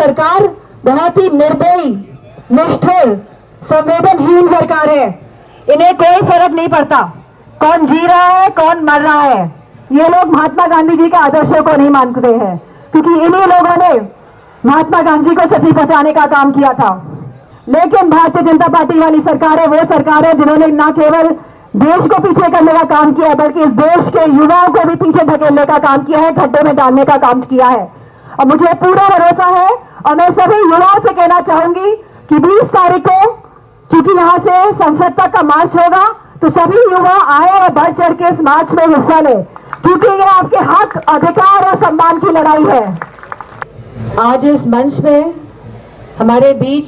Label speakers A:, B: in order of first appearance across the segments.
A: सरकार बहुत ही निर्दयी, निष्ठुर, संवेदनहीन सरकार है। इन्हें कोई फर्क नहीं पड़ता कौन जी रहा है, कौन मर रहा है। ये लोग महात्मा गांधी जी के आदर्शों को नहीं मानते हैं, क्योंकि इन्हीं लोगों ने महात्मा गांधी को सती बचाने का काम किया था। लेकिन भारतीय जनता पार्टी वाली सरकार है वो सरकार है जिन्होंने न केवल देश को पीछे करने का काम किया है, बल्कि इस देश के युवाओं को भी पीछे धकेलने का काम किया है, गड्ढे में डालने का काम किया है। और मुझे पूरा भरोसा है, और मैं सभी युवाओं से कहना चाहूंगी कि 20 तारीख को, क्योंकि यहाँ से संसद तक का मार्च होगा, तो सभी युवा आए और बढ़ चढ़ के इस मार्च में हिस्सा ले, क्योंकि ये आपके हक, अधिकार और सम्मान की लड़ाई है। आज इस मंच में हमारे बीच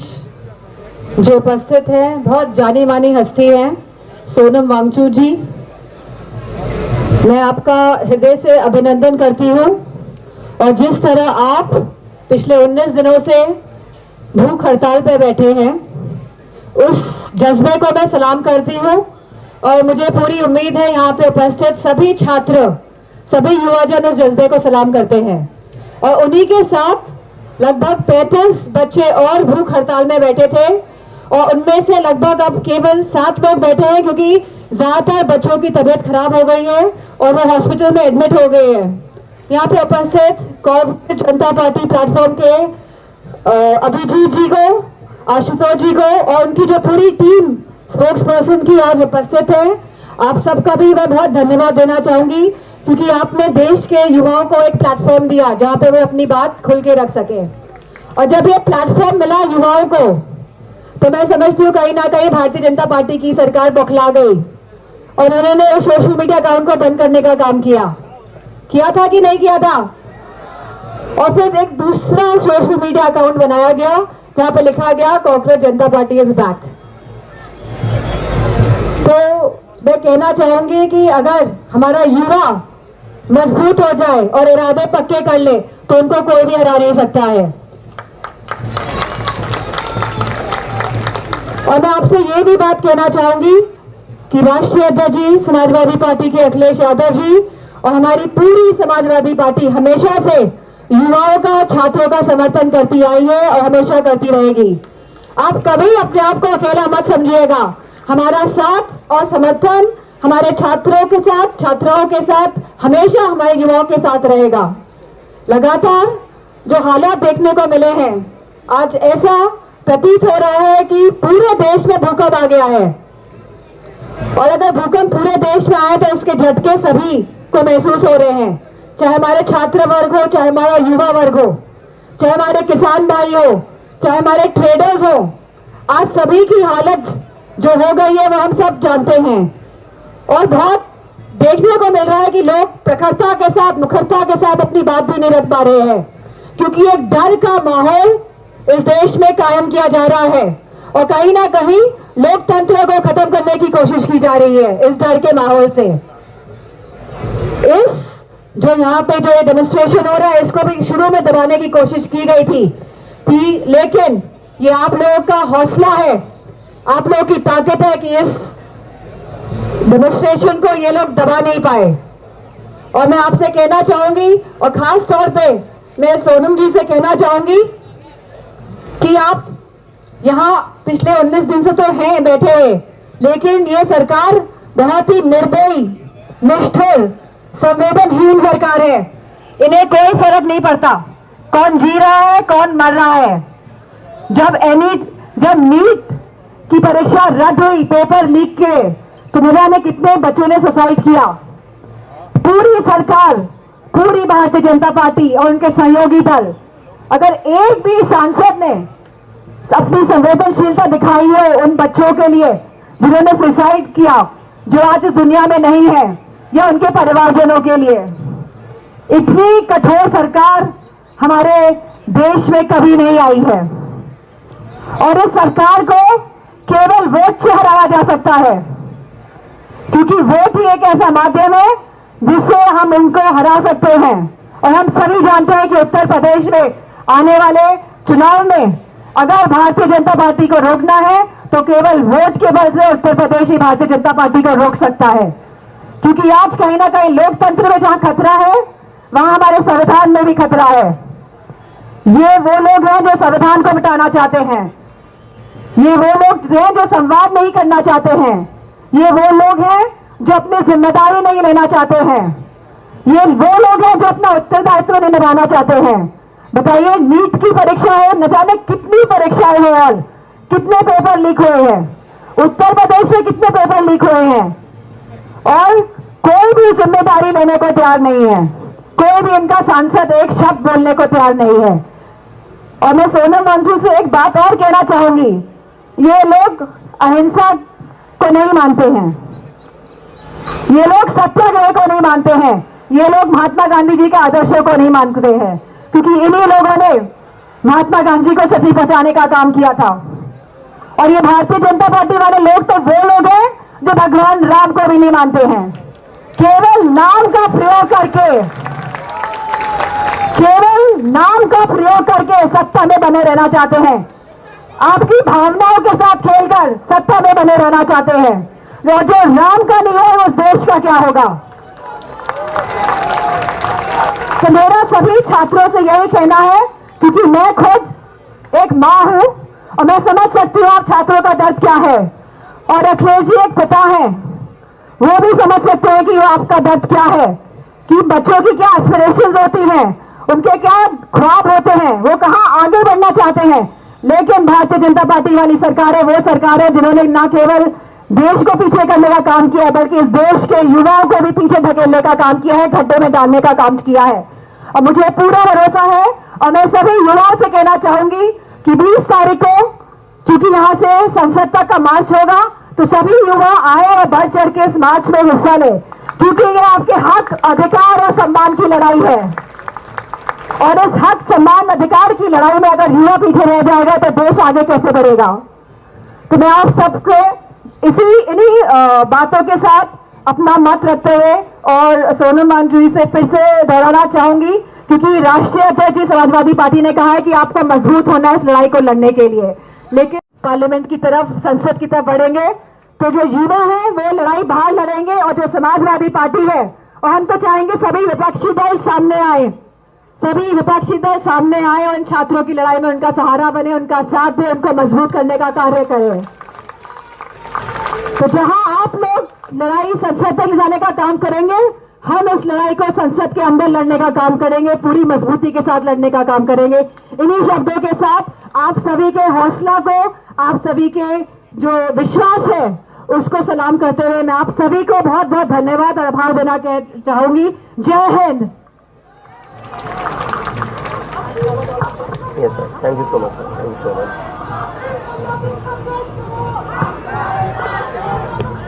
A: जो उपस्थित है बहुत जानी मानी हस्ती है, सोनम वांगचुक जी। मैं आपका हृदय से अभिनंदन करती हूँ, और जिस तरह आप पिछले 19 दिनों से भूख हड़ताल पर बैठे हैं, उस जज्बे को मैं सलाम करती हूँ। और मुझे पूरी उम्मीद है यहाँ पे उपस्थित सभी छात्र, सभी युवाजन उस जज्बे को सलाम करते हैं। और उन्हीं के साथ लगभग 35 बच्चे और भूख हड़ताल में बैठे थे, और उनमें से लगभग अब केवल 7 लोग बैठे हैं, क्योंकि ज्यादातर बच्चों की तबीयत खराब हो गई है और वो हॉस्पिटल में एडमिट हो गए हैं। यहाँ पे उपस्थित कांग्रेस जनता पार्टी प्लेटफॉर्म के अभिजीत जी को, आशुतोष जी को और उनकी जो पूरी टीम स्पोक्स पर्सन की आज उपस्थित है, आप सबका भी मैं बहुत धन्यवाद देना चाहूंगी, क्योंकि आपने देश के युवाओं को एक प्लेटफॉर्म दिया जहां पे वो अपनी बात खुल के रख सके। और जब ये प्लेटफॉर्म मिला युवाओं को, तो मैं समझती हूँ कहीं ना कहीं भारतीय जनता पार्टी की सरकार बौखला गई और उन्होंने सोशल मीडिया अकाउंट को बंद करने का काम किया था कि नहीं किया था। और फिर एक दूसरा सोशल मीडिया अकाउंट बनाया गया जहां पे लिखा गया कांग्रेस जनता पार्टी इज बैक। तो मैं कहना चाहूंगी कि अगर हमारा युवा मजबूत हो जाए और इरादे पक्के कर ले, तो उनको कोई भी हरा नहीं सकता है। और मैं आपसे ये भी बात कहना चाहूंगी कि राष्ट्रीय अध्यक्ष जी समाजवादी पार्टी के अखिलेश यादव जी और हमारी पूरी समाजवादी पार्टी हमेशा से युवाओं का, छात्रों का समर्थन करती आई है और हमेशा करती रहेगी। आप कभी अपने आप को अकेला मत समझिएगा। हमारा साथ और समर्थन हमारे छात्रों के साथ, छात्राओं के साथ, हमेशा हमारे युवाओं के साथ रहेगा। लगातार जो हालात देखने को मिले हैं, आज ऐसा प्रतीत हो रहा है कि पूरे देश में भूकंप आ गया है। और अगर भूकंप पूरे देश में आए तो इसके झटके सभी को महसूस हो रहे हैं, चाहे हमारे छात्र वर्ग हो, चाहे हमारा युवा वर्ग हो, चाहे हमारे किसान भाई हो, चाहे हमारे ट्रेडर्स हो। आज सभी की हालत जो हो गई है वो हम सब जानते हैं। और बहुत देखने को मिल रहा है कि लोग प्रखरता के साथ, मुखरता के साथ अपनी बात भी नहीं रख पा रहे हैं, क्योंकि एक डर का माहौल इस देश में कायम किया जा रहा है और कहीं ना कहीं लोकतंत्र को खत्म करने की कोशिश की जा रही है इस डर के माहौल से। इस जो यहाँ पे जो डेमोन्स्ट्रेशन हो रहा है, इसको भी शुरू में दबाने की कोशिश की गई थी, लेकिन ये आप लोगों का हौसला है, आप लोगों की ताकत है कि इस डेमोन्स्ट्रेशन को ये लोग दबा नहीं पाए। और मैं आपसे कहना चाहूंगी, और खास तौर पे मैं सोनम जी से कहना चाहूंगी कि आप यहाँ पिछले 19 दिन से तो हैं बैठे हुए, लेकिन ये सरकार बहुत ही निर्दयी, निष्ठुर, संवेदनहीन सरकार है। इन्हें कोई फर्क नहीं पड़ता कौन जी रहा है, कौन मर रहा है। जब नीट की परीक्षा रद्द हुई, पेपर लीक के, तो ने कितने बच्चों ने सुसाइड किया। पूरी सरकार, पूरी भारतीय जनता पार्टी और उनके सहयोगी दल, अगर एक भी सांसद ने अपनी संवेदनशीलता दिखाई है उन बच्चों के लिए जिन्होंने सुसाइड किया, जो आज इस दुनिया में नहीं है, या उनके परिवारजनों के लिए, इतनी कठोर सरकार हमारे देश में कभी नहीं आई है। और इस सरकार को केवल वोट से हराया जा सकता है, क्योंकि वोट ही एक ऐसा माध्यम है जिससे हम इनको हरा सकते हैं। और हम सभी जानते हैं कि उत्तर प्रदेश में आने वाले चुनाव में अगर भारतीय जनता पार्टी को रोकना है तो केवल वोट के बल से उत्तर प्रदेश ही भारतीय जनता पार्टी को रोक सकता है, क्योंकि आज कहीं ना कहीं लोकतंत्र में जहां खतरा है, वहां हमारे संविधान में भी खतरा है। ये वो लोग हैं जो संविधान को मिटाना चाहते हैं, ये वो लोग हैं जो संवाद नहीं करना चाहते हैं, ये वो लोग हैं जो अपनी जिम्मेदारी नहीं लेना चाहते हैं, ये वो लोग हैं जो अपना उत्तरदायित्व नहीं निभाना चाहते हैं। बताइए, नीट की परीक्षा है, न जाने कितनी परीक्षाएं हैं और कितने पेपर लीक हुए हैं, उत्तर प्रदेश में कितने पेपर लीक हुए हैं और कोई भी जिम्मेदारी लेने को तैयार नहीं है, कोई भी इनका सांसद एक शब्द बोलने को तैयार नहीं है। और मैं सोनम वांगचुक से एक बात और कहना चाहूंगी, ये लोग अहिंसा को नहीं मानते हैं, ये लोग सत्याग्रह को नहीं मानते हैं, ये लोग महात्मा गांधी जी के आदर्शों को नहीं मानते हैं, क्योंकि इन्हीं लोगों ने महात्मा गांधी को सती बचाने का काम किया था। और ये भारतीय जनता पार्टी वाले लोग तो वो लोग हैं जो भगवान राम को भी नहीं मानते हैं, केवल नाम का प्रयोग करके, केवल नाम का प्रयोग करके सत्ता में बने रहना चाहते हैं, आपकी भावनाओं के साथ खेलकर सत्ता में बने रहना चाहते हैं। और जो राम का नहीं है उस देश का क्या होगा। तो मेरा सभी छात्रों से यही कहना है, क्योंकि मैं खुद एक मां हूं और मैं समझ सकती हूं आप छात्रों का दर्द क्या है, और अखिलेश जी एक पिता है, वो भी समझ सकते हैं कि आपका दर्द क्या है, कि बच्चों की क्या एस्पिरेशंस होती हैं, उनके क्या ख्वाब होते हैं, वो कहां आगे बढ़ना चाहते हैं। लेकिन भारतीय जनता पार्टी वाली सरकार है वो सरकार है जिन्होंने न केवल देश को पीछे करने का काम किया है, बल्कि इस देश के युवाओं को भी पीछे धकेलने का काम किया है, गड्ढे में डालने का काम किया है। और मुझे पूरा भरोसा है, और मैं सभी युवाओं से कहना चाहूंगी कि 20 तारीख को, क्योंकि यहां से संसद तक का मार्च होगा, तो सभी युवा आए और बढ़ चढ़ के इस मार्च में हिस्सा ले, क्योंकि ये आपके हक, अधिकार और सम्मान की लड़ाई है। और इस हक, सम्मान, अधिकार की लड़ाई में अगर युवा पीछे रह जाएगा तो देश आगे कैसे बढ़ेगा। तो मैं आप सबके इन्हीं बातों के साथ अपना मत रखते हुए और सोनम वांगचुक जी से फिर से दोहराना चाहूंगी, क्योंकि राष्ट्रीय अध्यक्ष जी समाजवादी पार्टी ने कहा है कि आपको मजबूत होना है इस लड़ाई को लड़ने के लिए, लेकिन पार्लियामेंट की तरफ, संसद की तरफ बढ़ेंगे तो जो युवा है वो लड़ाई बाहर लड़ेंगे, और जो समाजवादी पार्टी है, और हम तो चाहेंगे सभी विपक्षी दल सामने आए, सभी विपक्षी दल सामने आए और इन छात्रों की लड़ाई में उनका सहारा बने, उनका साथ दे, उनको मजबूत करने का कार्य करें। तो जहां आप लोग लड़ाई संसद तक ले जाने का काम करेंगे, हम इस लड़ाई को संसद के अंदर लड़ने का काम करेंगे, पूरी मजबूती के साथ लड़ने का काम करेंगे। इन्हीं शब्दों के साथ आप सभी के हौसला को, आप सभी के जो विश्वास है उसको सलाम करते हुए मैं आप सभी को बहुत बहुत धन्यवाद और आभार देना चाहूंगी। जय Hind.
B: Yes, sir. Thank you so much, sir. Thank you so much.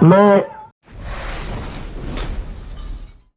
C: मैं